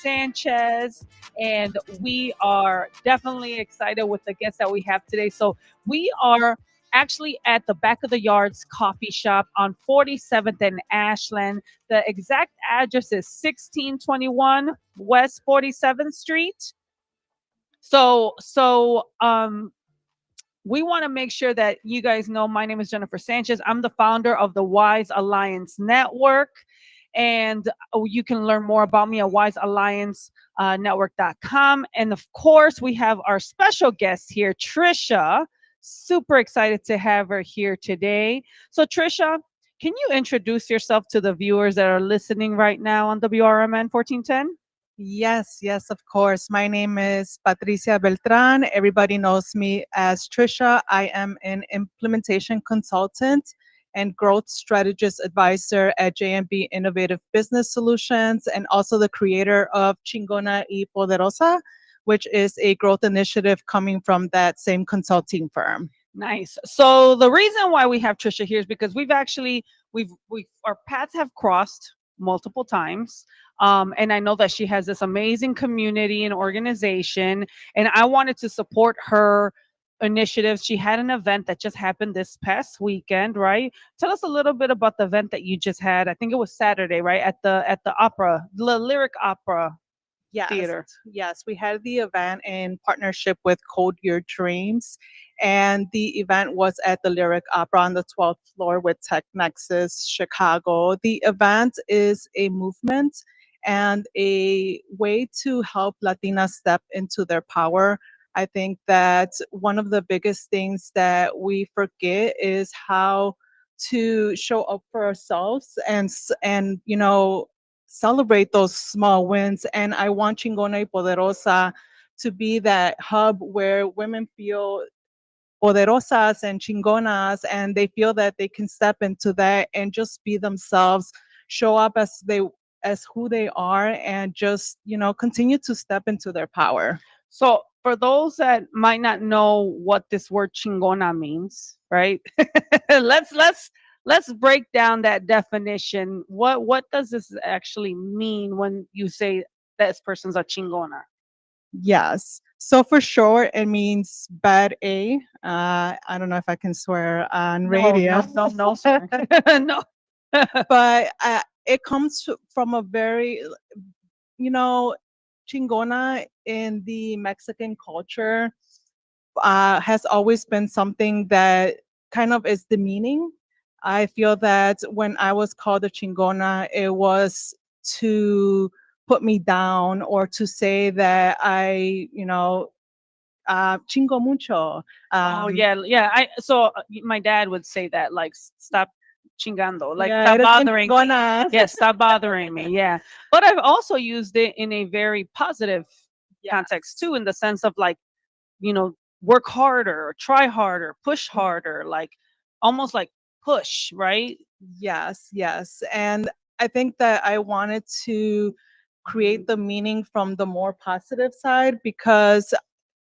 Sanchez, and we are definitely excited with the guests that we have today. So we are actually at the Back of the Yards coffee shop on 47th and Ashland. The exact address is 1621 West 47th Street. So we want to make sure that you guys know my name is Jennifer Sanchez. I'm the founder of the Wise Alliance Network. And you can learn more about me at wisealliancenetwork.com. And of course, we have our special guest here, Trisha. Super excited to have her here today. So, Trisha, can you introduce yourself to the viewers that are listening right now on WRMN 1410? Yes, of course. My name is Patricia Beltran. Everybody knows me as Trisha. I am an implementation consultant and growth strategist advisor at JMB Innovative Business Solutions, and also the creator of Chingona y Poderosa, which is a growth initiative coming from that same consulting firm. Nice. So the reason why we have Trisha here is because we've our paths have crossed multiple times. And I know that she has this amazing community and organization, and I wanted to support her initiatives. She had an event that just happened this past weekend, right? Tell us a little bit about the event that you just had. I think it was Saturday, right? At the opera, the Lyric Opera Yes, Theater. yes, we had the event in partnership with Code Your Dreams, and the event was at the Lyric Opera on the 12th floor with Tech Nexus Chicago. The event is a movement and a way to help Latinas step into their power. I think that one of the biggest things that we forget is how to show up for ourselves and celebrate those small wins. And I want Chingona y Poderosa to be that hub where women feel poderosas and chingonas, and they feel that they can step into that and just be themselves, show up as who they are, and just continue to step into their power. So for those that might not know what this word chingona means, right? let's break down that definition. What does this actually mean when you say this person's a chingona? Yes. So for sure, it means bad A. I don't know if I can swear on radio. No, sir. No. But it comes from a very, you know, chingona in the Mexican culture has always been something that kind of is demeaning. I feel that when I was called a chingona, it was to put me down or to say that chingo mucho. Oh yeah. My dad would say that, like, stop chingando, like Yeah, stop eres bien bothering me. chingona. Yeah, stop bothering me. Yeah. But I've also used it in a very positive context Yes. too, in the sense of, like, work harder, or try harder, push harder, like almost like push, right? Yes. And I think that I wanted to create the meaning from the more positive side, because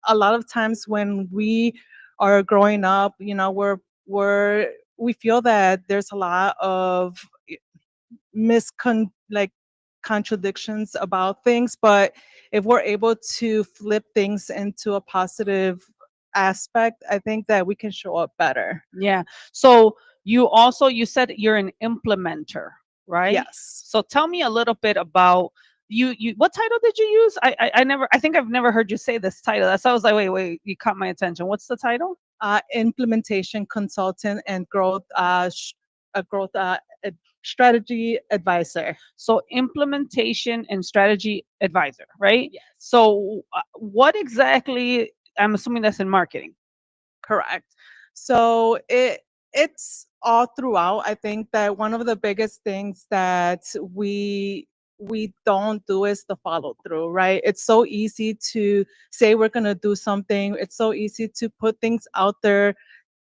a lot of times when we are growing up, we feel that there's a lot of contradictions about things, but if we're able to flip things into a positive aspect, I think that we can show up better. Yeah. So you said you're an implementer, right? Yes. So tell me a little bit about you what title did you use? I think I've never heard you say this title. That's why I was like, wait, you caught my attention. What's the title? Implementation consultant and growth strategy advisor. So implementation and strategy advisor, right? Yes. So what exactly, I'm assuming that's in marketing. Correct. So it's all throughout. I think that one of the biggest things that we don't do is the follow through, right? It's so easy to say we're going to do something. It's so easy to put things out there,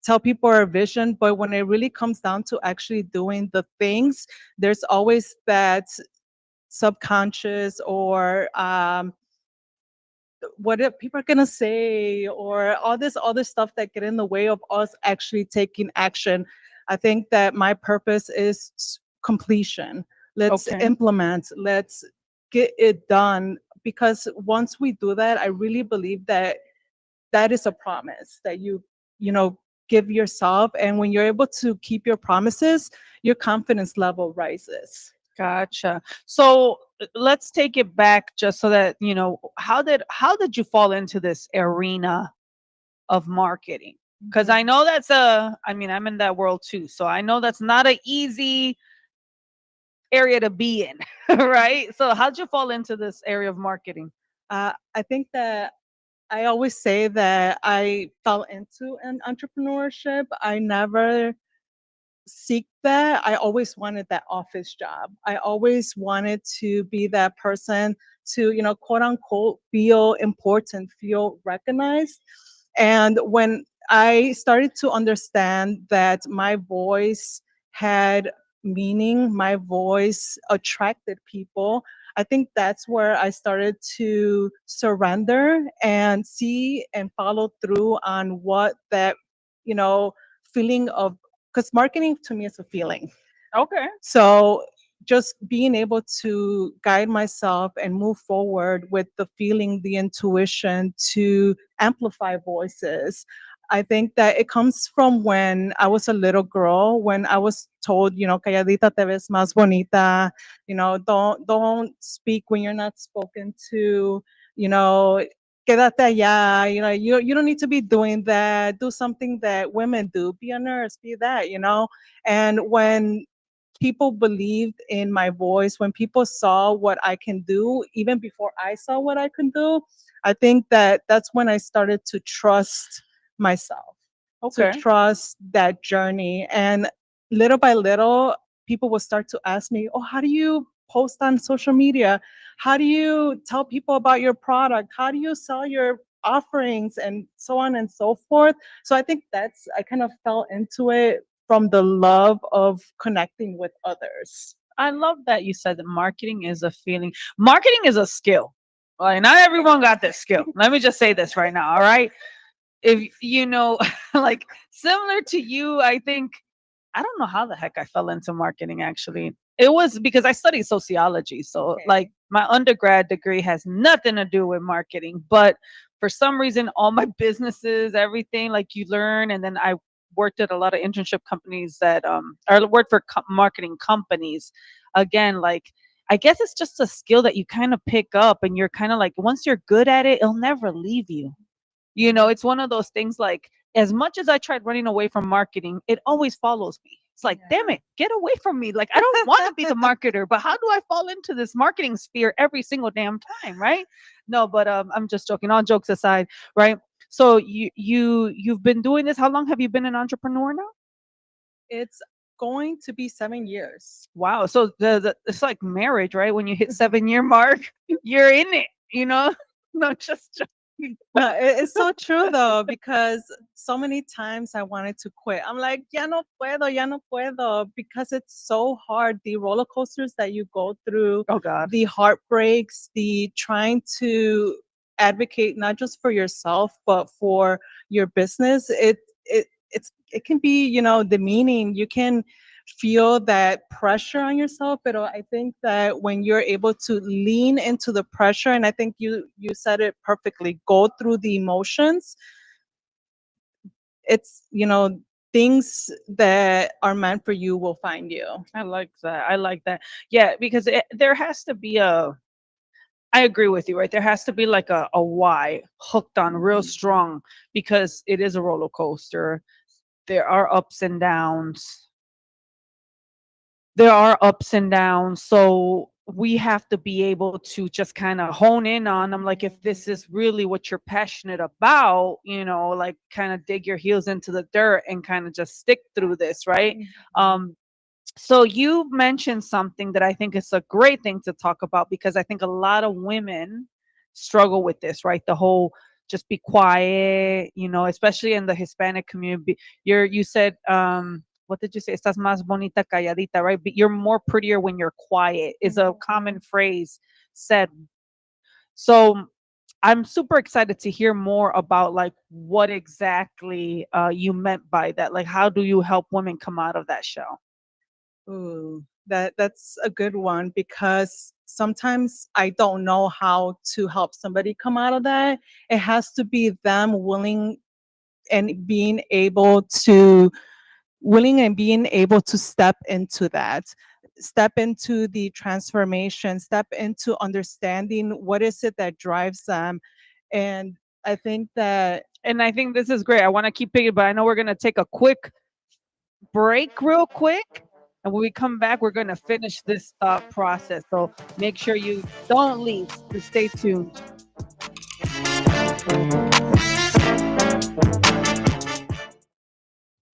tell people our vision, but when it really comes down to actually doing the things, there's always that subconscious or what are people going to say, or all this other stuff that get in the way of us actually taking action. I think that my purpose is completion. Let's Okay. implement, let's get it done because once we do that, I really believe that that is a promise that you know, give yourself. And when you're able to keep your promises, your confidence level rises. Gotcha. So let's take it back just so that how did you fall into this arena of marketing? Because I Mhm. know I mean, I'm in that world too, so I know that's not an easy area to be in, right? So how'd you fall into this area of marketing? I think that I always say that I fell into an entrepreneurship. I never seek that. I always wanted that office job. I always wanted to be that person to, quote unquote, feel important, feel recognized. And when I started to understand that my voice had meaning, my voice attracted people, I think that's where I started to surrender and see and follow through on what that, you know, feeling of, because marketing to me is a feeling. Okay. So just being able to guide myself and move forward with the feeling, the intuition to amplify voices. I think that it comes from when I was a little girl, when I was told, calladita te ves más bonita, don't speak when you're not spoken to, you know, quédate allá, you don't need to be doing that. Do something that women do. Be a nurse, be that, And when people believed in my voice, when people saw what I can do, even before I saw what I can do, I think that that's when I started to trust myself, to Okay. trust that journey. And little by little, people will start to ask me, oh, how do you post on social media? How do you tell people about your product? How do you sell your offerings and so on and so forth? So I think I kind of fell into it from the love of connecting with others. I love that you said that marketing is a feeling. Marketing is a skill. Like not everyone got this skill. Let me just say this right now, all right? If like similar to you, I think I don't know how the heck I fell into marketing actually. It was because I studied sociology. So like Okay. my undergrad degree has nothing to do with marketing, but for some reason all my businesses, everything like you learn, and then I worked at a lot of internship companies that or worked for marketing companies. Again, like I guess it's just a skill that you kind of pick up and you're kind of like once you're good at it, it'll never leave you. It's one of those things like as much as I tried running away from marketing, it always follows me. It's like, damn Yeah. it, get away from me. Like, I don't want to be the marketer, but how do I fall into this marketing sphere every single damn time, right? No, but I'm just joking. All jokes aside, right? So you've been doing this. How long have you been an entrepreneur now? It's going to be 7 years. Wow. So it's like marriage, right? When you hit 7 year mark, you're in it, No, just joking. No, it's so true though, because so many times I wanted to quit. I'm like, ya no puedo, because it's so hard. The roller coasters that you go through, Oh God. the heartbreaks, the trying to advocate not just for yourself but for your business. It can be, demeaning. You can feel that pressure on yourself, but I think that when you're able to lean into the pressure, and I think you said it perfectly, go through the emotions, it's, things that are meant for you will find you. I like that. I like that. Yeah, because there has to be I agree with you, right? There has to be like a why hooked on real strong because it is a roller coaster. There are ups and downs. There are ups and downs. So we have to be able to just kind of hone in on them. Like, if this is really what you're passionate about, like kind of dig your heels into the dirt and kind of just stick through this, right? Mhm. Um, so you mentioned something that I think is a great thing to talk about because I think a lot of women struggle with this, right? The whole just be quiet, especially in the Hispanic community. You said what did you say? Estás más bonita calladita, right? But you're more prettier when you're quiet is a common phrase said. So I'm super excited to hear more about like what exactly you meant by that. Like how do you help women come out of that shell? Ooh, that's a good one, because sometimes I don't know how to help somebody come out of that. It has to be them and being able to step into that, step into the transformation, step into understanding what is it that drives them. And I think that And I think this is great. I want to keep picking, but I know we're going to take a quick break real quick. And when we come back, we're going to finish this thought process. So make sure you don't leave. Stay tuned.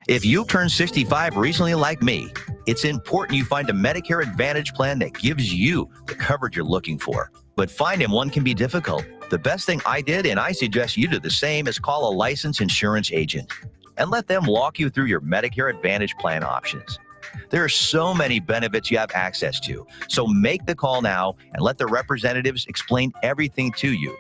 If you turned 65 recently like me, it's important you find a Medicare Advantage plan that gives you the coverage you're looking for. But finding one can be difficult. The best thing I did, and I suggest you do the same, is call a licensed insurance agent and let them walk you through your Medicare Advantage plan options. There are so many benefits you have access to, so make the call now and let the representatives explain everything to you.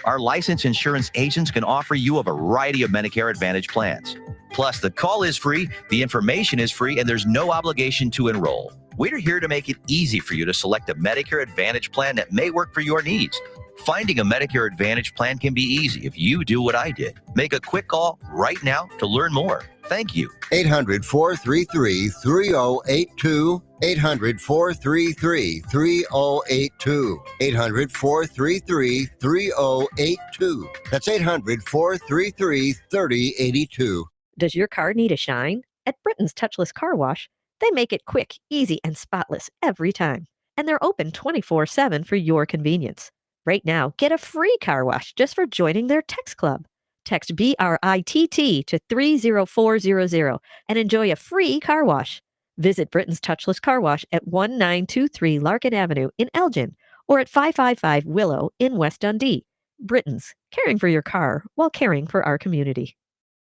Our licensed insurance agents can offer you a variety of Medicare Advantage plans. Plus, the call is free, the information is free, and there's no obligation to enroll. We're here to make it easy for you to select a Medicare Advantage plan that may work for your needs. Finding a Medicare Advantage plan can be easy if you do what I did. Make a quick call right now to learn more. Thank you. 800-433-3082. 800-433-3082. 800-433-3082. That's 800-433-3082. Does your car need a shine? At Britain's Touchless Car Wash, they make it quick, easy, and spotless every time. And they're open 24/7 for your convenience. Right now, get a free car wash just for joining their text club. Text BRITT to 30400 and enjoy a free car wash. Visit Britain's Touchless Car Wash at 1923 Larkin Avenue in Elgin or at 555 Willow in West Dundee. Britain's, caring for your car while caring for our community.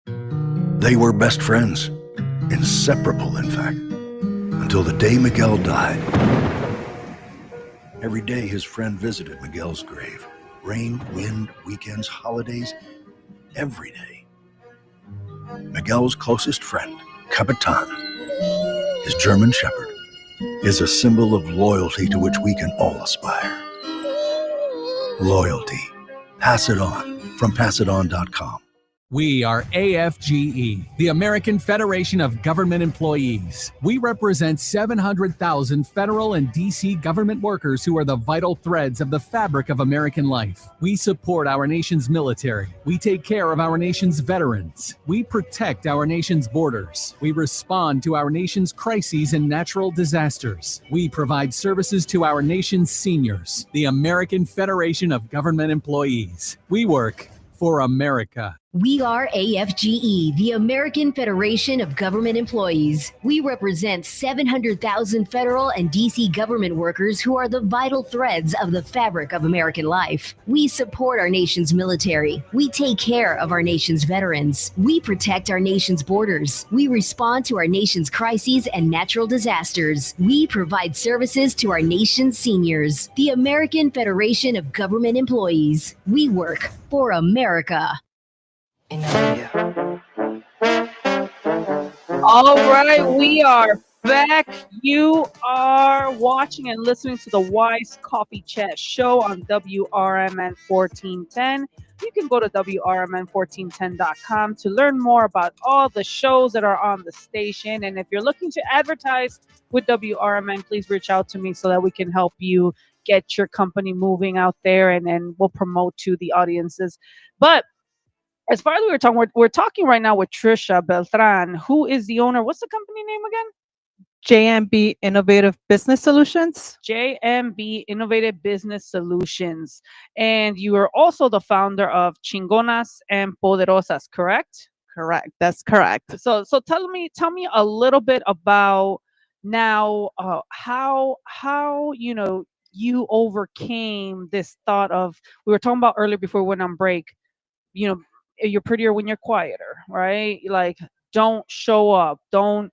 They were best friends, inseparable, in fact, until the day Miguel died. Every day his friend visited Miguel's grave. Rain, wind, weekends, holidays, every day. Miguel's closest friend, Capitan, his German Shepherd, is a symbol of loyalty to which we can all aspire. Loyalty. Pass it on from passiton.com. We are AFGE, the American Federation of Government Employees. We represent 700,000 federal and D.C. government workers who are the vital threads of the fabric of American life. We support our nation's military. We take care of our nation's veterans. We protect our nation's borders. We respond to our nation's crises and natural disasters. We provide services to our nation's seniors. The American Federation of Government Employees. We work for America. We are AFGE, the American Federation of Government Employees. We represent 700,000 federal and D.C. government workers who are the vital threads of the fabric of American life. We support our nation's military. We take care of our nation's veterans. We protect our nation's borders. We respond to our nation's crises and natural disasters. We provide services to our nation's seniors. The American Federation of Government Employees. We work for America. All right, we are back. You are watching and listening to the Wise Coffee Chat Show on WRMN 1410. You can go to WRMN1410.com to learn more about all the shows that are on the station. And if you're looking to advertise with WRMN, please reach out to me so that we can help you get your company moving out there, and then we'll promote to the audiences. But as far as we're talking right now with Trisha Beltran, who is the owner. What's the company name again? JMB Innovative Business Solutions. JMB Innovative Business Solutions. And you are also the founder of Chingonas and Poderosas, correct? Correct. That's correct. So tell me a little bit about now how you overcame this thought of, we were talking about earlier before we went on break, you're prettier when you're quieter, right? Like, don't show up, don't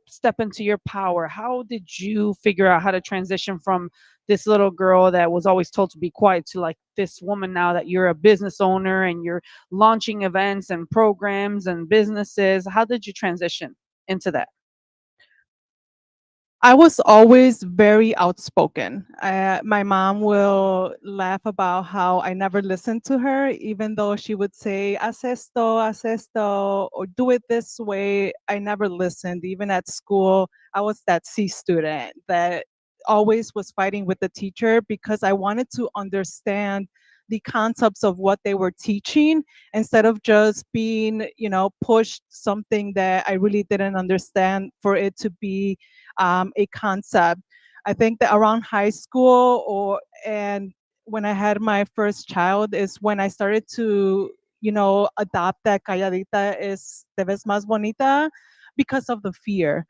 step into your power. How did you figure out how to transition from this little girl that was always told to be quiet to like this woman now that you're a business owner and you're launching events and programs and businesses? How did you transition into that? I was always very outspoken. My mom will laugh about how I never listened to her, even though she would say, haz esto, or do it this way. I never listened. Even at school, I was that C student that always was fighting with the teacher because I wanted to understand the concepts of what they were teaching instead of just being, pushed something that I really didn't understand for it to be a concept. I think that around high school and when I had my first child is when I started to, adopt that calladita es te ves más bonita because of the fear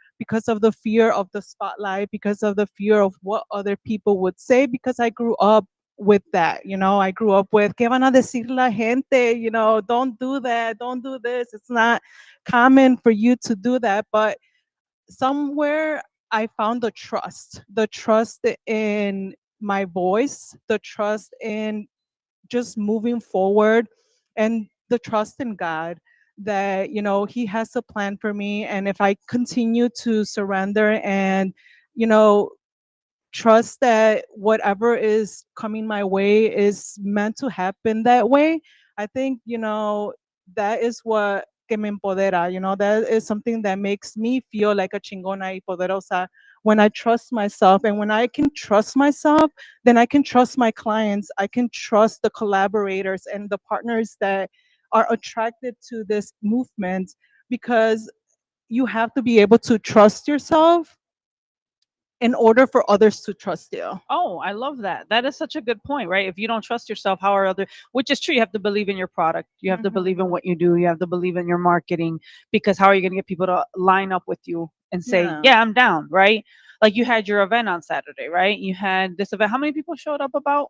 of the spotlight, because of the fear of what other people would say, because I grew up with that. I grew up with que van a decir la gente, don't do that, don't do this. It's not common for you to do that, but somewhere I found the trust in my voice, the trust in just moving forward, and the trust in God that, He has a plan for me. And if I continue to surrender and, you know, trust that whatever is coming my way is meant to happen that way. I think, that is what que me empodera, that is something that makes me feel like a chingona y poderosa. When I trust myself, and when I can trust myself, then I can trust my clients. I can trust the collaborators and the partners that are attracted to this movement, because you have to be able to trust yourself in order for others to trust you. Oh, I love that. That is such a good point, right? If you don't trust yourself, how are other, which is true, you have to believe in your product. You have to believe in what you do. You have to believe in your marketing, because how are you going to get people to line up with you and say, Yeah. yeah, I'm down, right? Like you had your event on Saturday, right? You had this event. How many people showed up? About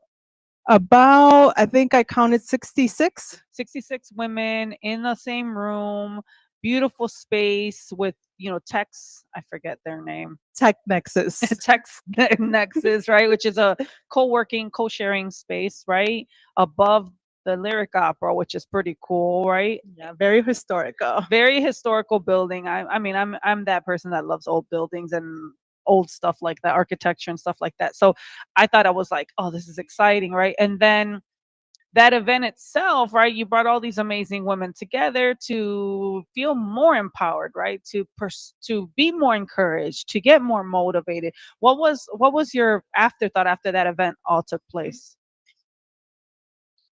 About, I think I counted 66. 66 women in the same room, beautiful space with, techs, I forget their name. Tech Nexus. Text Nexus, right? Which is a co-working, co-sharing space, right? Above the Lyric Opera, which is pretty cool, right? Yeah, very historical. Very historical building. I mean, I'm that person that loves old buildings and old stuff like that, architecture and stuff like that. So I thought I was like, oh, this is exciting, right? And then that event itself, right? You brought all these amazing women together to feel more empowered, right? To be more encouraged, to get more motivated. What was your afterthought after that event all took place?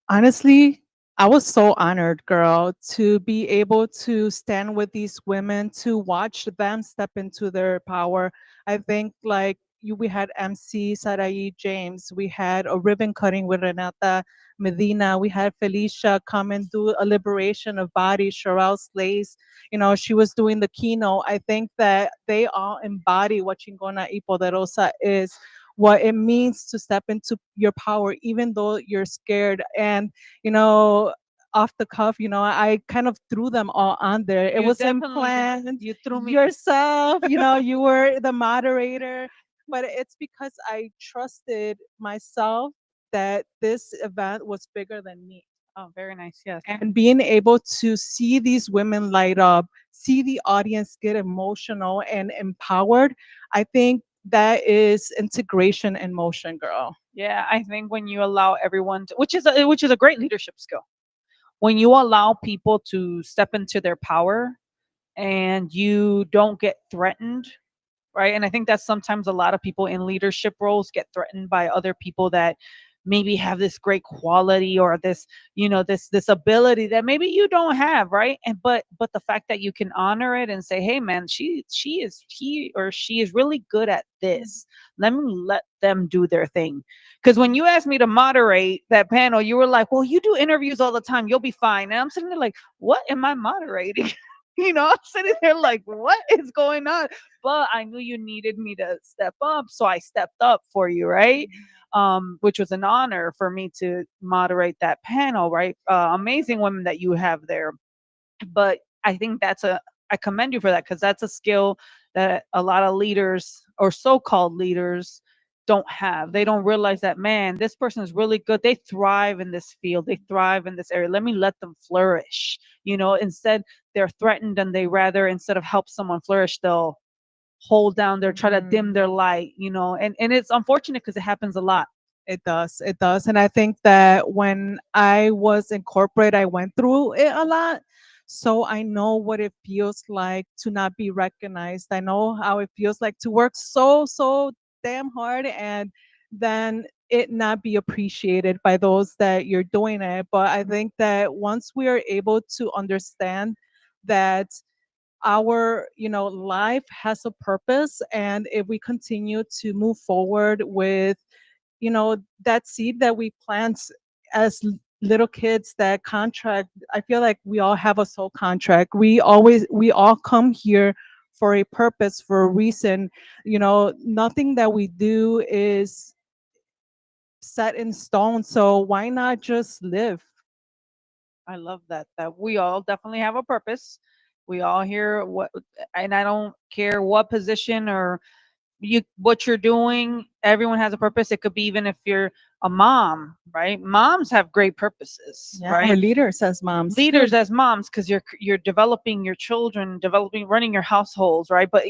Honestly, I was so honored, girl, to be able to stand with these women, to watch them step into their power. I think like we had MC Sarai James, we had a ribbon cutting with Renata Medina, we had Felicia come and do a liberation of bodies, Sherelle Slays, she was doing the keynote. I think that they all embody what Chingona y Poderosa is, what it means to step into your power, even though you're scared. And, you know, off the cuff, I kind of threw them all on there. It You wasn't definitely did. planned. You threw me. Yourself, you were the moderator. But it's because I trusted myself that this event was bigger than me. Oh, very nice. Yes. And being able to see these women light up, see the audience get emotional and empowered, I think that is integration in motion, girl. Yeah, I think when you allow everyone to, which is a great leadership skill. When you allow people to step into their power and you don't get threatened, right? And I think that sometimes a lot of people in leadership roles get threatened by other people that maybe have this great quality or this, this ability that maybe you don't have, right? And but the fact that you can honor it and say, hey man, he or she is really good at this. Let them do their thing. Because when you asked me to moderate that panel, you were like, well, you do interviews all the time, you'll be fine. And I'm sitting there like, what am I moderating? I'm sitting there like, what is going on? But I knew you needed me to step up, so I stepped up for you, right? Which was an honor for me to moderate that panel, right? Amazing women that you have there. But I think I commend you for that, because that's a skill that a lot of leaders or so-called leaders don't have. They don't realize that, man, this person is really good. They thrive in this field. They thrive in this area. Let me let them flourish. Instead they're threatened, and they rather, instead of help someone flourish, they'll hold down their, try to dim their light, and it's unfortunate because it happens a lot. It does. It does. And I think that when I was in corporate, I went through it a lot. So I know what it feels like to not be recognized. I know how it feels like to work so damn hard and then it not be appreciated by those that you're doing it. But I think that once we are able to understand that our life has a purpose, and if we continue to move forward with that seed that we plant as little kids, that contract, I feel like we all have a soul contract. We all come here for a purpose, for a reason. Nothing that we do is set in stone, so why not just live? I love that we all definitely have a purpose. We all hear what, and I don't care what position or what you're doing. Everyone has a purpose. It could be even if you're a mom, right? Moms have great purposes, Yeah, right? or leaders as moms too. Leaders as moms, because you're developing your children, running your households, right? But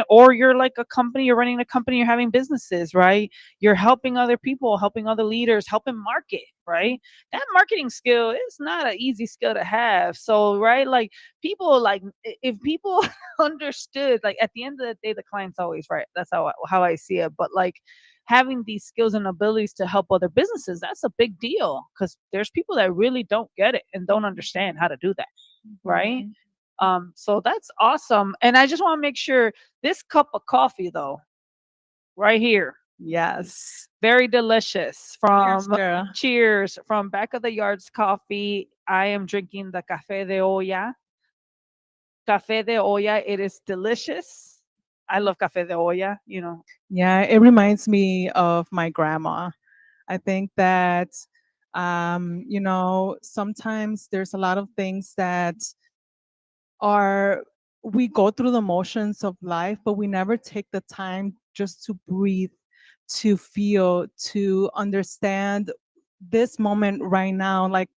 or you're like a company, you're running a company, you're having businesses, right? You're helping other people, helping other leaders, helping market, right? That marketing skill is not an easy skill to have. So, right, like people, like if people understood, like at the end of the day, the client's always right. That's how I see it. But like having these skills and abilities to help other businesses, that's a big deal, because there's people that really don't get it and don't understand how to do that, right? So that's awesome. And I just want to make sure, this cup of coffee though, right here, Yes. very delicious, Cheers, from girl. Cheers, from Back of the Yards Coffee. I am drinking the Café de Olla. Café de Olla, it is delicious. I love Café de Olla, Yeah, it reminds me of my grandma. I think that sometimes there's a lot of things that are we go through the motions of life, but we never take the time just to breathe, to feel, to understand this moment right now. Like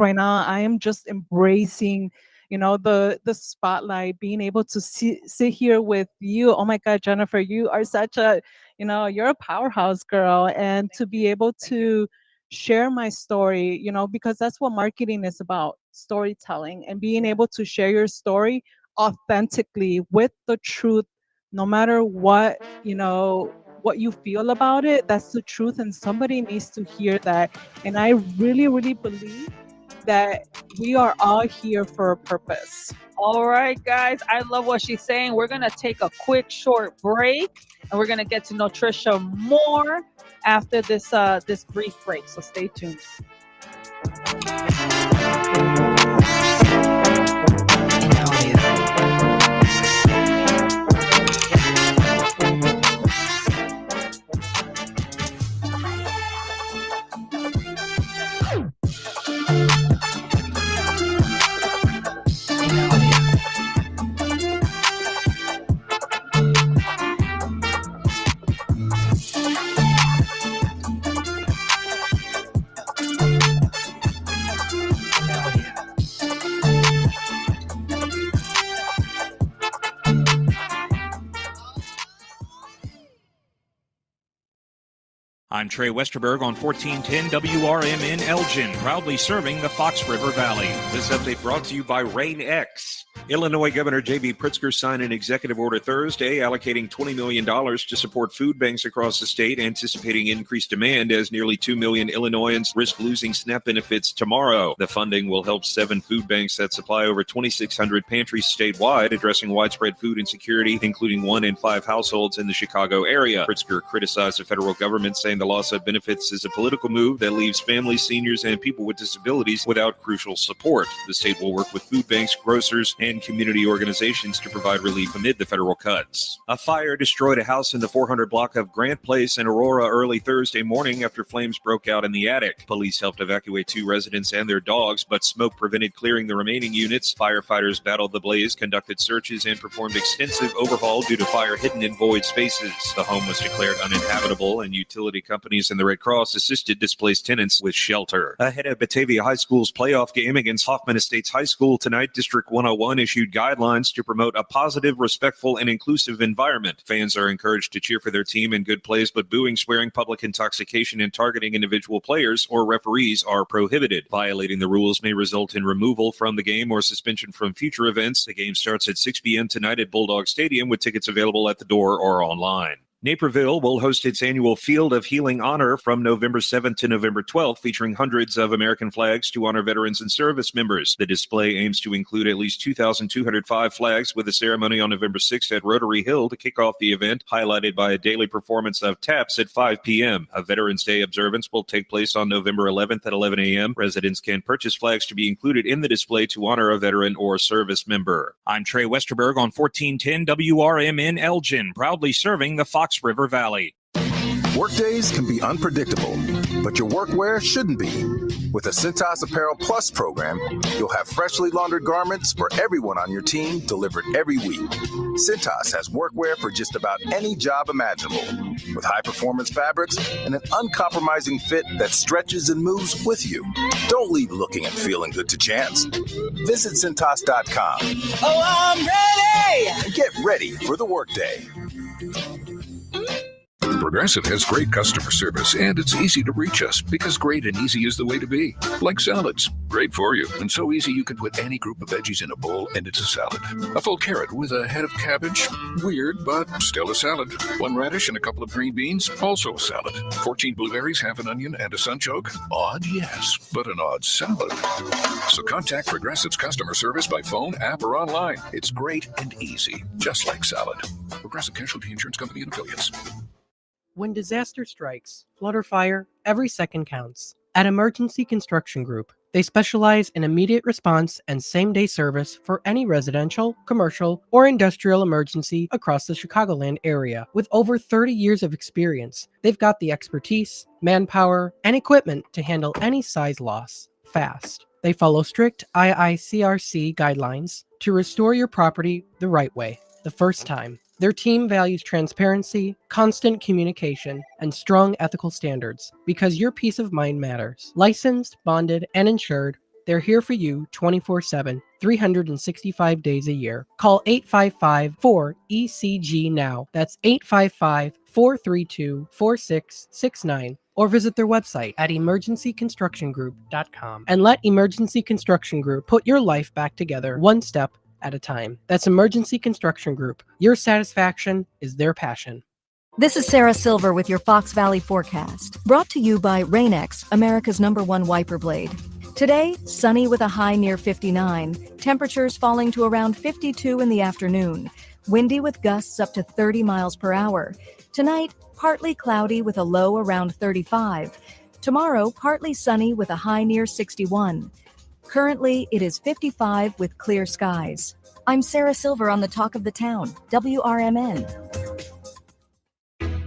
right now, I am just embracing, the spotlight, being able to sit here with you. Oh my God, Jennifer, you are such a, you're a powerhouse girl, and to be able to share my story, because that's what marketing is about, storytelling, and being able to share your story authentically with the truth, no matter what you feel about it. That's the truth, and somebody needs to hear that. And I really believe that we are all here for a purpose. All right, guys, I love what she's saying. We're going to take a quick short break, and we're going to get to know Trisha more after this brief break. So stay tuned. I'm Trey Westerberg on 1410 WRMN Elgin, proudly serving the Fox River Valley. This update brought to you by Rain X. Illinois Governor J.B. Pritzker signed an executive order Thursday allocating $20 million to support food banks across the state, anticipating increased demand as nearly 2 million Illinoisans risk losing SNAP benefits tomorrow. The funding will help 7 food banks that supply over 2,600 pantries statewide, addressing widespread food insecurity, including 1 in 5 households in the Chicago area. Pritzker criticized the federal government, saying the loss of benefits is a political move that leaves families, seniors, and people with disabilities without crucial support. The state will work with food banks, grocers, and community organizations to provide relief amid the federal cuts. A fire destroyed a house in the 400 block of Grant Place in Aurora early Thursday morning after flames broke out in the attic. Police helped evacuate 2 residents and their dogs, but smoke prevented clearing the remaining units. Firefighters battled the blaze, conducted searches, and performed extensive overhaul due to fire hidden in void spaces. The home was declared uninhabitable, and utility companies companies and the Red Cross assisted displaced tenants with shelter. Ahead of Batavia High School's playoff game against Hoffman Estates High School tonight, District 101 issued guidelines to promote a positive, respectful, and inclusive environment. Fans are encouraged to cheer for their team in good plays, but booing, swearing, public intoxication, and targeting individual players or referees are prohibited. Violating the rules may result in removal from the game or suspension from future events. The game starts at 6 p.m. tonight at Bulldog Stadium with tickets available at the door or online. Naperville will host its annual Field of Healing Honor from November 7th to November 12th, featuring hundreds of American flags to honor veterans and service members. The display aims to include at least 2,205 flags, with a ceremony on November 6th at Rotary Hill to kick off the event, highlighted by a daily performance of taps at 5 p.m. A Veterans Day observance will take place on November 11th at 11 a.m. Residents can purchase flags to be included in the display to honor a veteran or service member. I'm Trey Westerberg on 1410 WRMN Elgin, proudly serving the Fox River Valley. Workdays can be unpredictable, but your workwear shouldn't be. With the Cintas Apparel Plus program, you'll have freshly laundered garments for everyone on your team delivered every week. Cintas has workwear for just about any job imaginable, with high-performance fabrics and an uncompromising fit that stretches and moves with you. Don't leave looking and feeling good to chance. Visit Cintas.com. Oh, I'm ready! And get ready for the workday. Progressive has great customer service, and it's easy to reach us because great and easy is the way to be. Like salads, great for you, and so easy you can put any group of veggies in a bowl and it's a salad. A full carrot with a head of cabbage, weird, but still a salad. One radish and a couple of green beans, also a salad. 14 blueberries, half an onion, and a sunchoke. Odd, yes, but an odd salad. So contact Progressive's customer service by phone, app, or online. It's great and easy, just like salad. Progressive Casualty Insurance Company and Affiliates. When disaster strikes, flood or fire, every second counts. At Emergency Construction Group, they specialize in immediate response and same-day service for any residential, commercial, or industrial emergency across the Chicagoland area. With over 30 years of experience, they've got the expertise, manpower, and equipment to handle any size loss fast. They follow strict IICRC guidelines to restore your property the right way, the first time. Their team values transparency, constant communication, and strong ethical standards because your peace of mind matters. Licensed, bonded, and insured, they're here for you 24/7, 365 days a year. Call 855-4ECG now. That's 855-432-4669. Or visit their website at emergencyconstructiongroup.com and let Emergency Construction Group put your life back together one step at a time. That's Emergency Construction Group. Your satisfaction is their passion. This is Sarah Silver with your Fox Valley forecast, brought to you by Rain-X, America's #1 wiper blade. Today, sunny with a high near 59, temperatures falling to around 52 in the afternoon, windy with gusts up to 30 miles per hour. Tonight, partly cloudy with a low around 35. Tomorrow, partly sunny with a high near 61. Currently, it is 55 with clear skies. I'm Sarah Silver on the Talk of the Town, WRMN.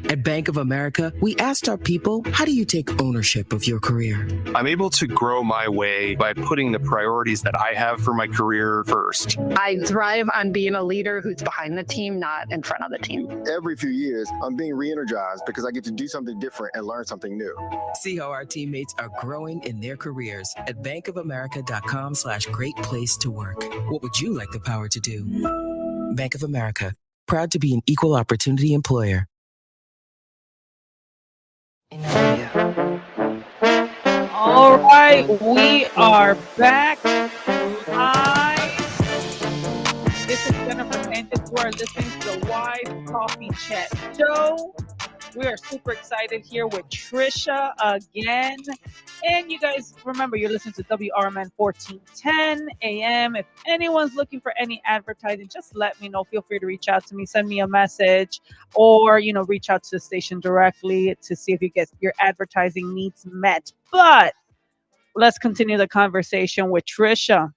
At Bank of America, we asked our people, how do you take ownership of your career? I'm able to grow my way by putting the priorities that I have for my career first. I thrive on being a leader who's behind the team, not in front of the team. Every few years, I'm being re-energized because I get to do something different and learn something new. See how our teammates are growing in their careers at bankofamerica.com/great place to work. What would you like the power to do? Bank of America, proud to be an equal opportunity employer. All right, we are back live. This is Jennifer and you are listening to the Wise Coffee Chat Show. We are super excited here with Trisha again. And you guys, remember, you're listening to WRMN 1410 AM. If anyone's looking for any advertising, just let me know. Feel free to reach out to me, send me a message, or, reach out to the station directly to see if you get your advertising needs met. But let's continue the conversation with Trisha.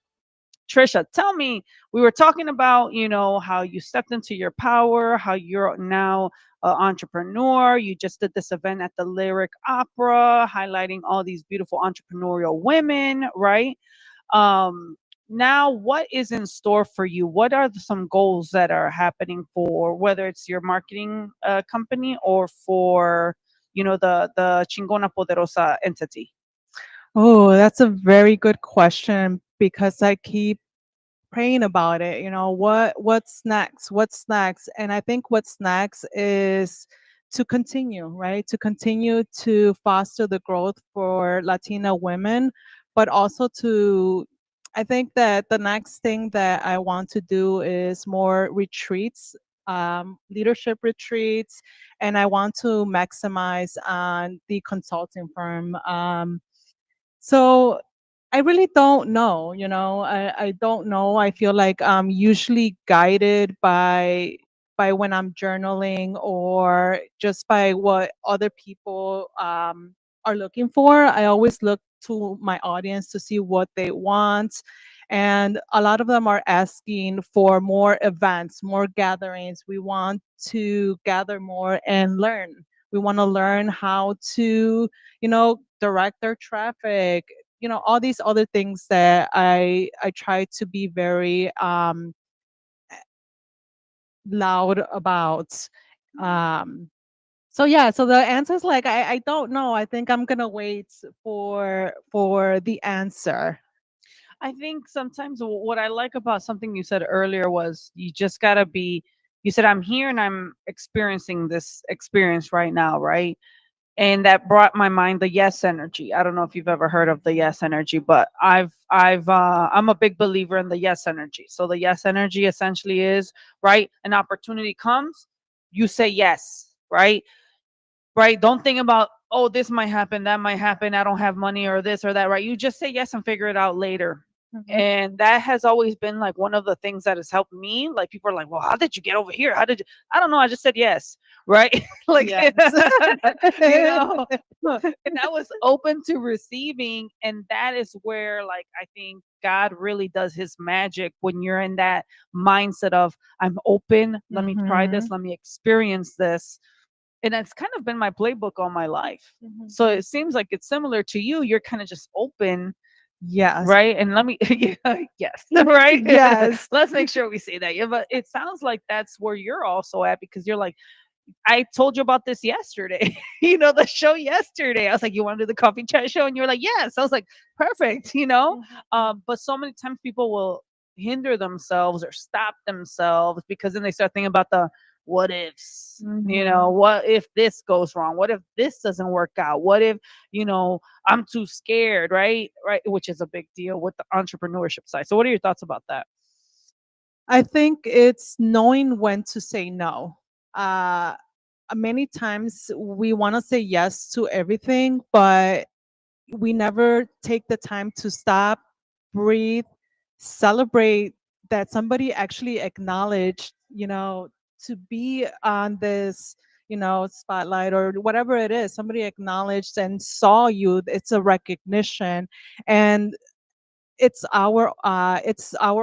Trisha, tell me, we were talking about, how you stepped into your power, how you're now an entrepreneur. You just did this event at the Lyric Opera, highlighting all these beautiful entrepreneurial women, right? Now, what is in store for you? What are some goals that are happening for, whether it's your marketing company or for the Chingona Poderosa entity? Oh, that's a very good question because I keep praying about it. What's next? What's next? And I think what's next is to continue, right? To continue to foster the growth for Latina women, but also to I think that the next thing that I want to do is more retreats, leadership retreats, and I want to maximize on the consulting firm. So I really don't know, I don't know. I feel like I'm usually guided by when I'm journaling or just by what other people are looking for. I always look to my audience to see what they want. And a lot of them are asking for more events, more gatherings. We want to gather more and learn. We want to learn how to, direct their traffic, all these other things that I try to be very loud about. So yeah, so the answer is like I don't know. I think I'm gonna wait for the answer. I think sometimes what I like about something you said earlier was you just gotta be. You said I'm here and I'm experiencing this experience right now, right? And that brought my mind the yes energy. I don't know if you've ever heard of the yes energy, but I'm a big believer in the yes energy. So the yes energy essentially is, right, an opportunity comes, you say yes, right? Right? Don't think about, oh, this might happen, that might happen, I don't have money or this or that, right? You just say yes and figure it out later. And that has always been like one of the things that has helped me. Like people are like, well, how did you get over here? How did you? I don't know. I just said yes, right? Like, Yes. you know, and I was open to receiving. And that is where, like, I think God really does his magic when you're in that mindset of, I'm open. Let me try this. Let me experience this. And that's kind of been my playbook all my life. So it seems like it's similar to you. You're kind of just open, Yes. right? And let me, yeah, yes, right? Yes. Let's make sure we say that. Yeah, but it sounds like that's where you're also at because you're like, I told you about this yesterday, the show yesterday. I was like, you want to do the coffee chat show? And you're like, yes. I was like, perfect. But so many times people will hinder themselves or stop themselves because then they start thinking about the what ifs. What if this goes wrong? What if this doesn't work out? What if, I'm too scared, right? Right. Which is a big deal with the entrepreneurship side. So what are your thoughts about that? I think it's knowing when to say no. Uh, Many times we want to say yes to everything, but we never take the time to stop, breathe, celebrate that somebody actually acknowledged, to be on this, spotlight or whatever it is. Somebody acknowledged and saw you. It's a recognition. And it's our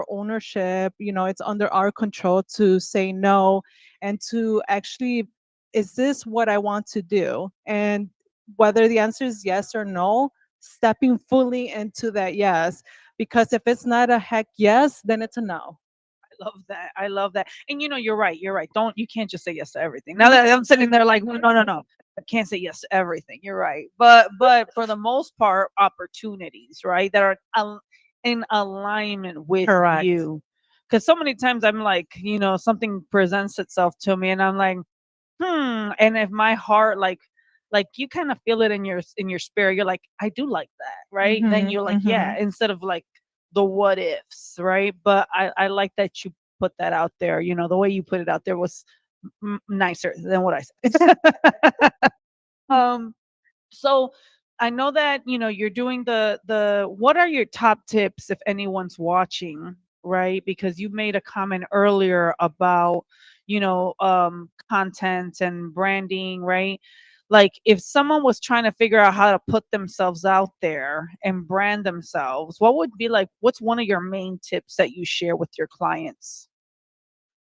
ownership, it's under our control to say no and to actually, is this what I want to do? And whether the answer is yes or no, stepping fully into that yes, because if it's not a heck yes, then it's a no. I love that. I love that. And you're right. You're right. You can't just say yes to everything. Now that I'm sitting there like, no, no, no, no. I can't say yes to everything. You're right. But for the most part, opportunities, right, that are in alignment with Correct. you. Because so many times I'm like, something presents itself to me and I'm like, and if my heart like you kind of feel it in your spirit, you're like, I do like that, right? Then you're like, yeah, instead of like the what ifs, right? But I like that you put that out there. The way you put it out there was nicer than what I said. um so I know that you're doing the what are your top tips if anyone's watching, right? Because you made a comment earlier about content and branding, right? Like if someone was trying to figure out how to put themselves out there and brand themselves, what would be like, what's one of your main tips that you share with your clients?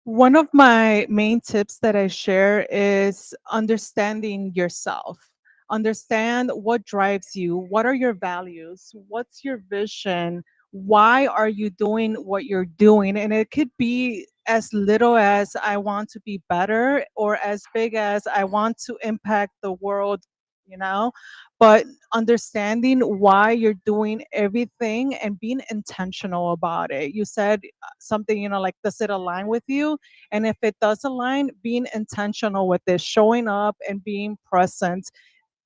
One of my main tips that I share is understanding yourself. Understand what drives you. What are your values? What's your vision? Why are you doing what you're doing? And it could be as little as I want to be better, or as big as I want to impact the world you know, but understanding why you're doing everything and being intentional about it. You said something, like, does it align with you? And if it does align, being intentional with it, showing up and being present,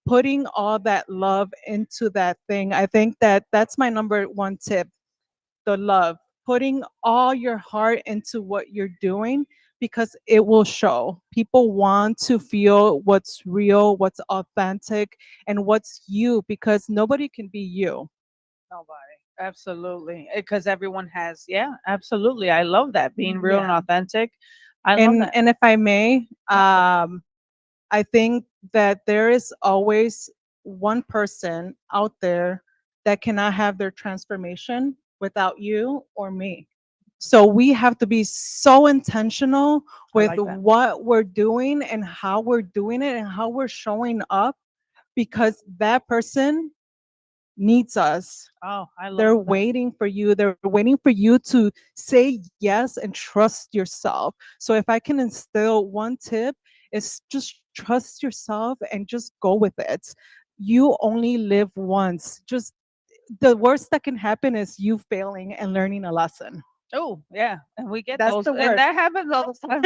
putting all that love into that thing. I think that that's my number one tip, the love, putting all your heart into what you're doing, because it will show. People want to feel what's real, what's authentic, and what's you, because nobody can be you. Nobody. Absolutely. Because everyone has, yeah, absolutely. I love that. Being real and Yeah. authentic. I love And that. and if I may, I think that there is always one person out there that cannot have their transformation without you or me. So we have to be so intentional I with like that. what we're doing and how we're doing it and how we're showing up, because that person needs us. Oh, I love They're that. waiting for you. They're waiting for you to say yes and trust yourself. So if I can instill one tip, is just trust yourself and just go with it. You only live once. Just the worst that can happen is you failing and learning a lesson. Oh, yeah, and we get That's those, the and worst. that happens all the time.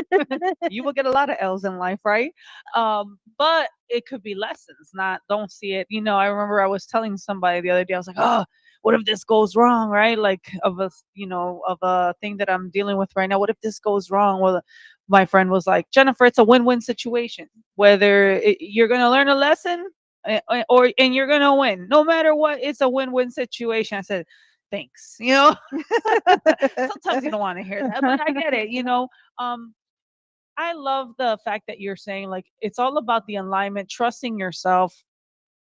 You will get a lot of L's in life, right? But it could be lessons, not don't see it. I remember I was telling somebody the other day, I was like, "Oh, what if this goes wrong?" Right? Like of a thing that I'm dealing with right now. What if this goes wrong? Well, my friend was like, "Jennifer, it's a win-win situation. Whether you're gonna learn a lesson, and you're gonna win, no matter what. It's a win-win situation." I said, thanks. Sometimes you don't want to hear that, but I get it. I love the fact that you're saying, like, it's all about the alignment, trusting yourself.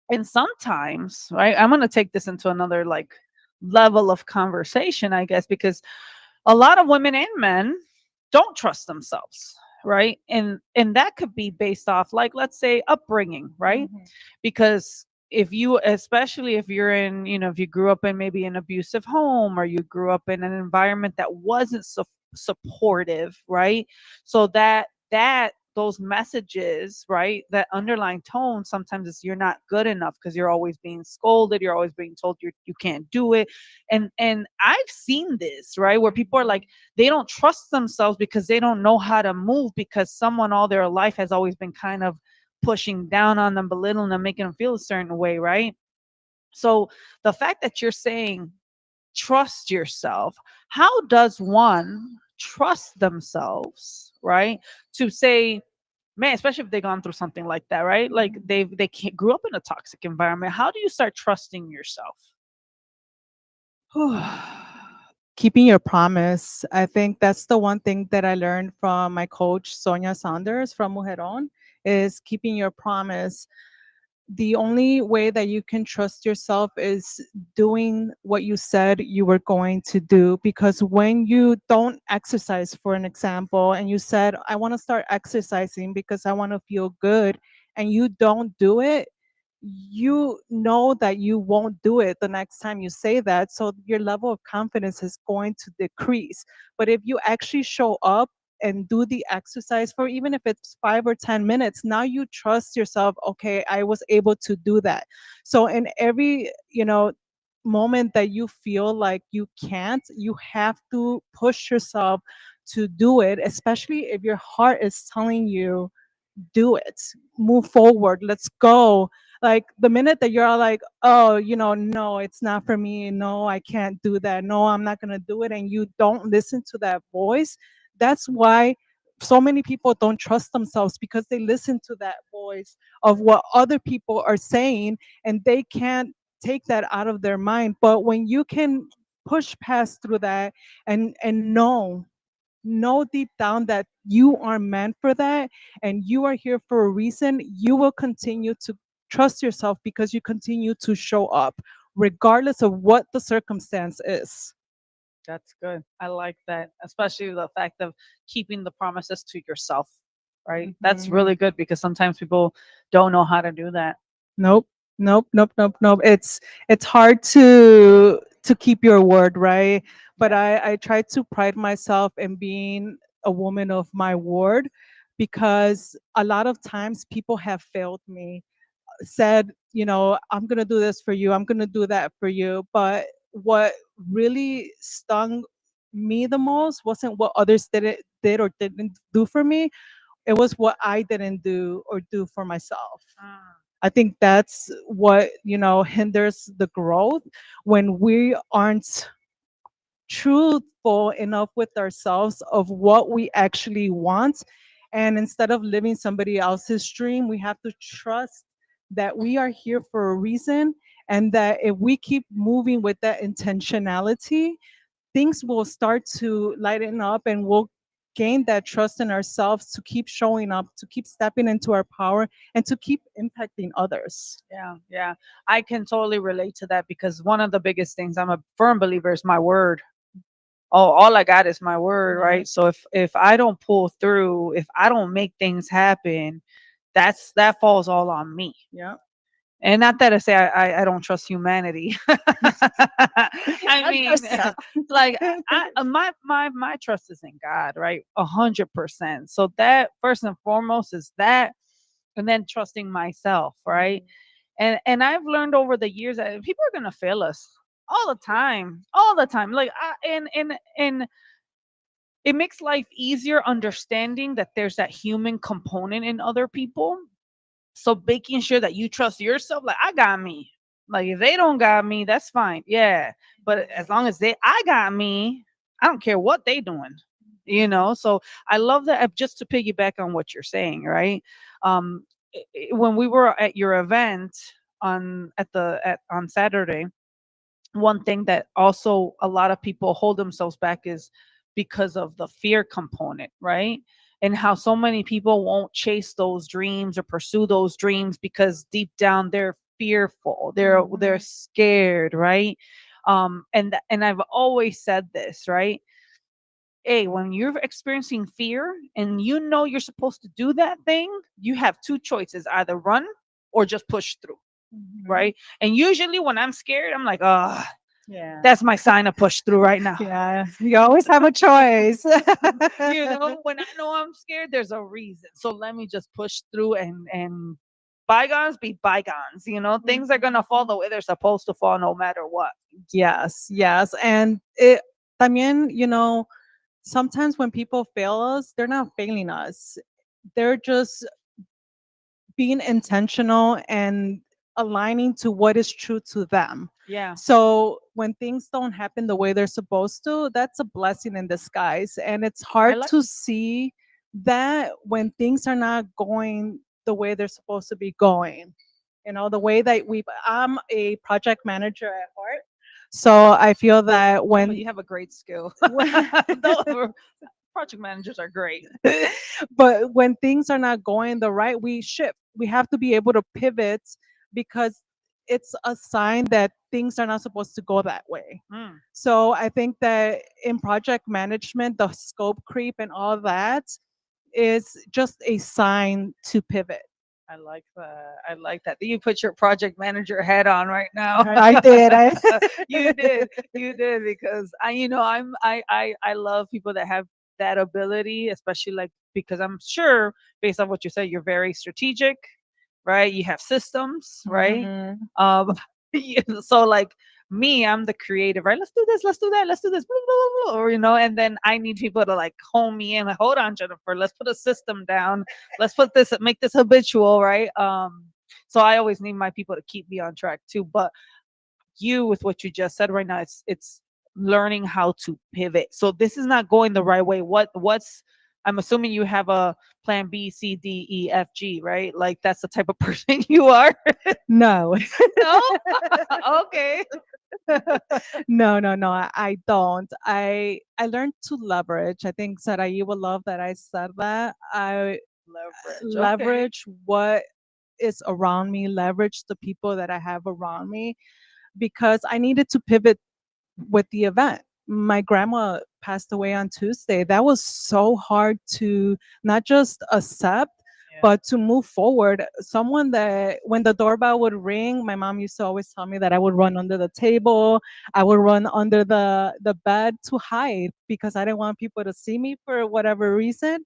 And sometimes, right, I'm going to take this into another, like, level of conversation, I guess, because a lot of women and men don't trust themselves, right? And that could be based off, like, let's say, upbringing, right? Because if you, especially if you're in, if you grew up in maybe an abusive home, or you grew up in an environment that wasn't supportive, right? So that those messages, right, that underlying tone, sometimes is you're not good enough, because you're always being scolded, you're always being told you can't do it. And I've seen this, right, where people are like, they don't trust themselves because they don't know how to move, because someone all their life has always been kind of pushing down on them, belittling them, making them feel a certain way, right? So the fact that you're saying trust yourself, how does one trust themselves, right? To say, man, especially if they've gone through something like that, right? Like they can't, grew up in a toxic environment. How do you start trusting yourself? Keeping your promise. I think that's the one thing that I learned from my coach, Sonia Saunders from Mujeron, is keeping your promise. The only way that you can trust yourself is doing what you said you were going to do. Because when you don't exercise, for an example, and you said, I want to start exercising because I want to feel good, and you don't do it, you know that you won't do it the next time you say that. So your level of confidence is going to decrease. But if you actually show up and do the exercise for, even if it's 5 or 10 minutes, now you trust yourself. Okay, I was able to do that. So in every, moment that you feel like you can't, you have to push yourself to do it, especially if your heart is telling you, do it, move forward, let's go. Like the minute that you're like, oh, no, it's not for me, no, I can't do that, no, I'm not going to do it, and you don't listen to that voice, that's why so many people don't trust themselves, because they listen to that voice of what other people are saying, and they can't take that out of their mind. But when you can push past through that, and know deep down that you are meant for that, and you are here for a reason, you will continue to trust yourself, because you continue to show up regardless of what the circumstance is. That's good. I like that, especially the fact of keeping the promises to yourself, right? That's really Mhm. good, because sometimes people don't know how to do that. Nope, nope, nope, nope, nope. It's hard to keep your word, right? But I try to pride myself in being a woman of my word, because a lot of times people have failed me said, I'm going to do this for you, I'm going to do that for you. But what really stung me the most wasn't what others did or didn't do for me. It was what I didn't do or do for myself. I think that's what, hinders the growth, when we aren't truthful enough with ourselves of what we actually want. And instead of living somebody else's dream, we have to trust that we are here for a reason, and that if we keep moving with that intentionality, things will start to lighten up, and we'll gain that trust in ourselves to keep showing up, to keep stepping into our power, and to keep impacting others. Yeah, yeah. I can totally relate to that because one of the biggest things, I'm a firm believer, is my word. Oh, all I got is my word, right? So if I don't pull through, if I don't make things happen, that falls all on me. Yeah. And not that I say I don't trust humanity. I mean, like my trust is in God, right? 100%. So that first and foremost is that, and then trusting myself, right? And I've learned over the years that people are gonna fail us all the time. Like and it makes life easier understanding that there's that human component in other people. So making sure that you trust yourself, like I got me. Like if they don't got me, that's fine. Yeah. But as long as I got me, I don't care what they doing. So I love that. Just to piggyback on what you're saying, right? When we were at your event on Saturday, one thing that also a lot of people hold themselves back is because of the fear component, right? And how so many people won't chase those dreams or pursue those dreams because deep down they're fearful, they're scared, right? And I've always said this, right? Hey, when you're experiencing fear and you're supposed to do that thing, you have two choices: either run or just push through, right? And usually when I'm scared, I'm like, oh, Yeah. that's my sign to push through right now. Yeah. You always have a choice. When I know I'm scared, there's a reason. So let me just push through and bygones be bygones. Things are gonna fall the way they're supposed to fall, no matter what. Yes, yes. And it también, sometimes when people fail us, they're not failing us. They're just being intentional and aligning to what is true to them. Yeah. So when things don't happen the way they're supposed to, that's a blessing in disguise. And it's hard like to see that when things are not going the way they're supposed to be going. The way that I'm a project manager at heart. So I feel that But you have a great skill. Project managers are great. but when things are not going the right, we shift. We have to be able to pivot, because it's a sign that things are not supposed to go that way. Mm. So I think that in project management, the scope creep and all that is just a sign to pivot. I like that. I like that. You put your project manager hat on right now. I did. You did. You did, because I love people that have that ability, especially like because I'm sure based on what you said, you're very strategic, right? You have systems, right? Mhm. So like me, I'm the creative, right? Let's do this, let's do that, let's do this, blah, blah, blah, or and then I need people to like hone me in. Like, hold on, Jennifer, let's put a system down. Let's make this habitual, right? So I always need my people to keep me on track too. But you, with what you just said right now, it's learning how to pivot. So this is not going the right way. What's I'm assuming you have a plan B, C, D, E, F, G, right? Like that's the type of person you are. No. No? Okay. No. I don't. I learned to leverage. I think Sarai will love that I said that. I leverage what is around me, leverage the people that I have around me, because I needed to pivot with the event. My grandma passed away on Tuesday. That was so hard to not just accept, but to move forward. Someone that when the doorbell would ring, my mom used to always tell me that I would run under the table, I would run under the bed to hide, because I didn't want people to see me for whatever reason.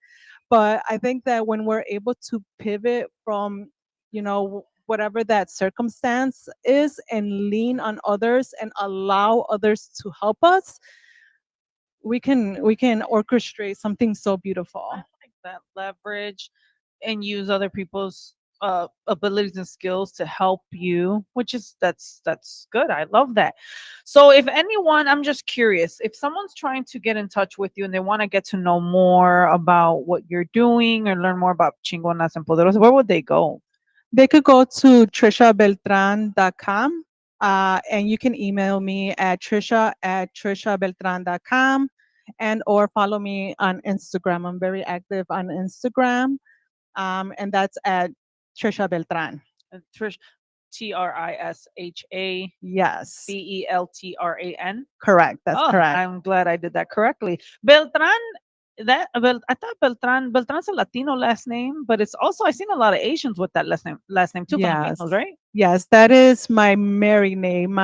But I think that when we're able to pivot from, whatever that circumstance is and lean on others and allow others to help us, we can orchestrate something so beautiful. Like that leverage and use other people's abilities and skills to help you, which is that's good. I love that. So if anyone, I'm just curious, if someone's trying to get in touch with you and they want to get to know more about what you're doing or learn more about Chingonas and Poderosas, where would they go? They could go to trishabeltran.com, and you can email me at trisha@trishabeltran.com, and or follow me on Instagram. I'm very active on Instagram, and that's at Trisha Beltran. Trish, Trisha Yes, Beltran. correct. That's Oh, correct. I'm glad I did that correctly. Beltran, I thought Beltran's a Latino last name, but it's also I've seen a lot of Asians with that last name too, Yes. Filipinos, right? Yes, that is my married name.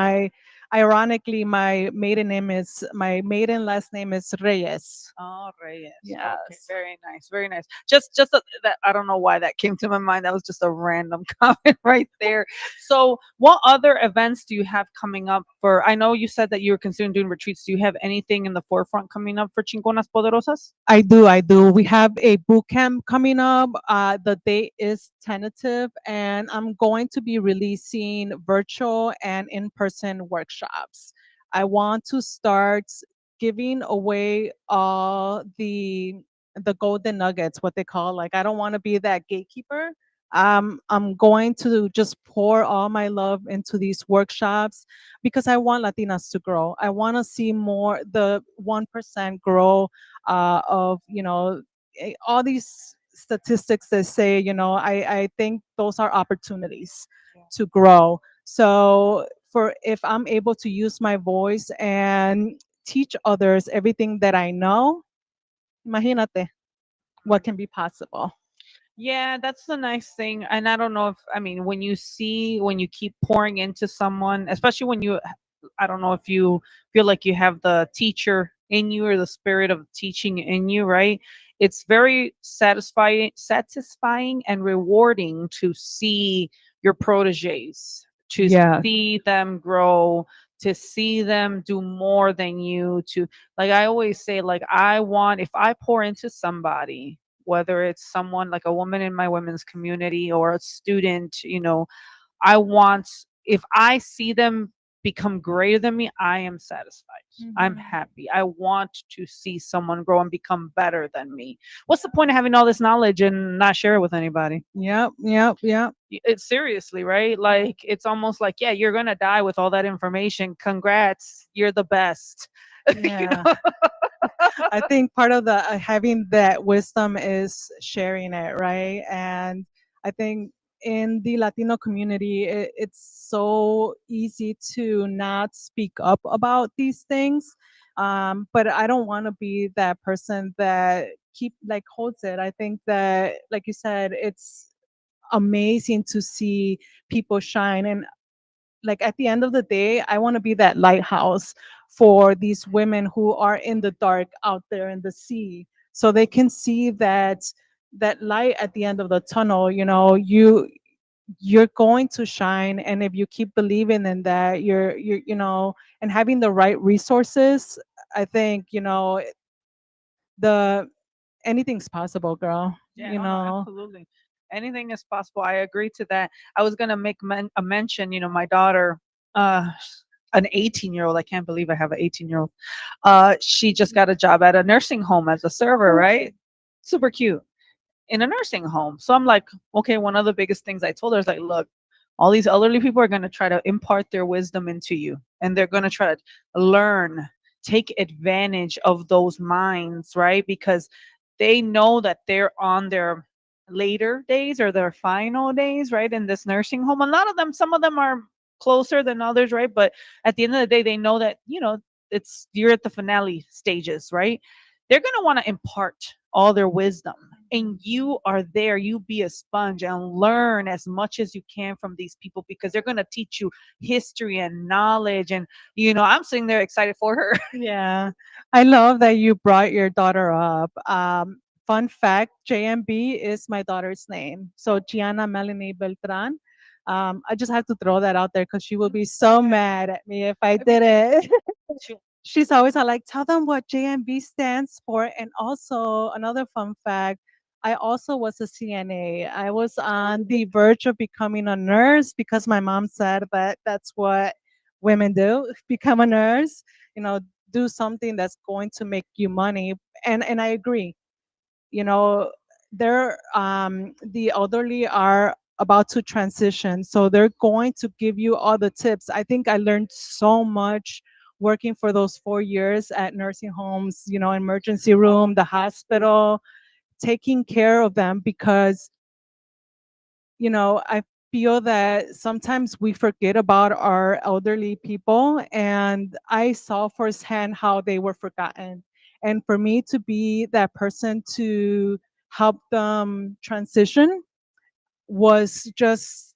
Ironically, my maiden last name is Reyes. Oh, Reyes. Okay, Yes. very nice, very nice. Just that I don't know why that came to my mind. That was just a random comment right there. So, what other events do you have coming up for? I know you said that you were considering doing retreats. Do you have anything in the forefront coming up for Chingonas Poderosas? I do, I do. We have a boot camp coming up. The date is tentative, and I'm going to be releasing virtual and in-person workshops. I want to start giving away all the golden nuggets, what they call. Like, I don't want to be that gatekeeper. I'm going to just pour all my love into these workshops because I want Latinas to grow. I want to see more the 1% grow, of all these statistics that say, I think those are opportunities to grow. So for if I'm able to use my voice and teach others everything that I know, imagínate what can be possible. Yeah, that's the nice thing. And I don't know if, I mean, when you keep pouring into someone, especially when I don't know if you feel like you have the teacher in you or the spirit of teaching in you, right? It's very satisfying and rewarding to see your proteges, to Yeah. see them grow, to see them do more than you, to, like I always say, like if I pour into somebody, whether it's someone like a woman in my women's community or a student, I want, if I see them become greater than me, I am satisfied. I'm happy. I want to see someone grow and become better than me. What's the point of having all this knowledge and not share it with anybody? Yep, yep, yep. It's seriously, right? Like, it's almost like, yeah, you're going to die with all that information. Congrats. You're the best. Yeah. I think part of the having that wisdom is sharing it, right? And I think in the Latino community, it's so easy to not speak up about these things. But I don't want to be that person that keep like holds it. I think that, like you said, it's amazing to see people shine, and like at the end of the day, I want to be that lighthouse for these women who are in the dark out there in the sea, so they can see that light at the end of the tunnel. You're going to shine, and if you keep believing in that, and having the right resources, I think the anything's possible, girl. Yeah, no, absolutely. Anything is possible. I agree to that. I was gonna make a mention. My daughter, uh, an 18-year-old. I can't believe I have an 18-year-old. She just got a job at a nursing home as a server. Right? Super cute in a nursing home. So I'm like, okay. One of the biggest things I told her is like, look, all these elderly people are gonna try to impart their wisdom into you, and they're gonna try to learn, take advantage of those minds, right? Because they know that they're on their later days or their final days, right? In this nursing home. A lot of them, some of them are closer than others, right? But at the end of the day, they know that, you're at the finale stages, right? They're going to want to impart all their wisdom. And you are there, you be a sponge and learn as much as you can from these people, because they're going to teach you history and knowledge. And, I'm sitting there excited for her. Yeah, I love that you brought your daughter up. Fun fact, JMB is my daughter's name. So Gianna Melanie Beltran. I just have to throw that out there because she will be so mad at me if I did it. She's always like, tell them what JMB stands for. And also, another fun fact, I also was a CNA. I was on the verge of becoming a nurse because my mom said that that's what women do, become a nurse, do something that's going to make you money. And I agree. You know, the elderly are about to transition, so they're going to give you all the tips. I think I learned so much working for those 4 years at nursing homes, emergency room, the hospital, taking care of them, because I feel that sometimes we forget about our elderly people, and I saw firsthand how they were forgotten. And for me to be that person to help them transition was just,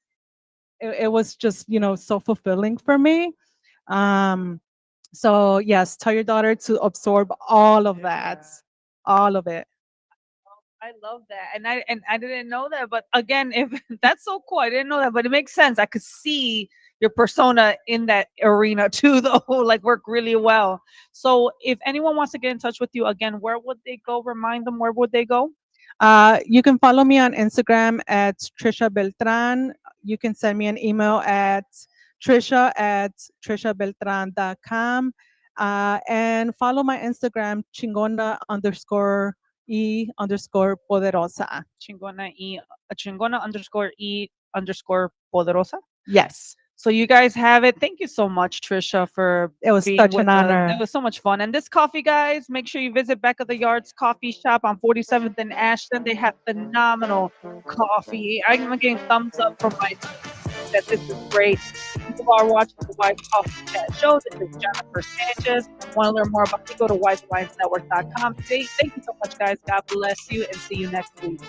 it was just, so fulfilling for me. Um, so yes, tell your daughter to absorb all of that, all of it. I love that, and I didn't know that. But again, if that's so cool, I didn't know that, but it makes sense. I could see your persona in that arena too, though. Like work really well. So, if anyone wants to get in touch with you again, where would they go? Remind them, where would they go? You can follow me on Instagram at Trisha Beltran. You can send me an email at trisha@trishabeltran.com. And follow my Instagram, chingona_e_poderosa. Chingona_e_poderosa. Yes. So you guys have it. Thank you so much, Trisha, for It was being such with an us. honor. It was so much fun. And this coffee, guys, make sure you visit Back of the Yards Coffee Shop on 47th and Ashton. They have phenomenal coffee. I'm getting thumbs up from my that this is great. You are watching the Wise Coffee Chat Show. This is Jennifer Sanchez. Want to learn more about me? Go to wisealliancenetwork.com. Thank you so much, guys. God bless you, and see you next week.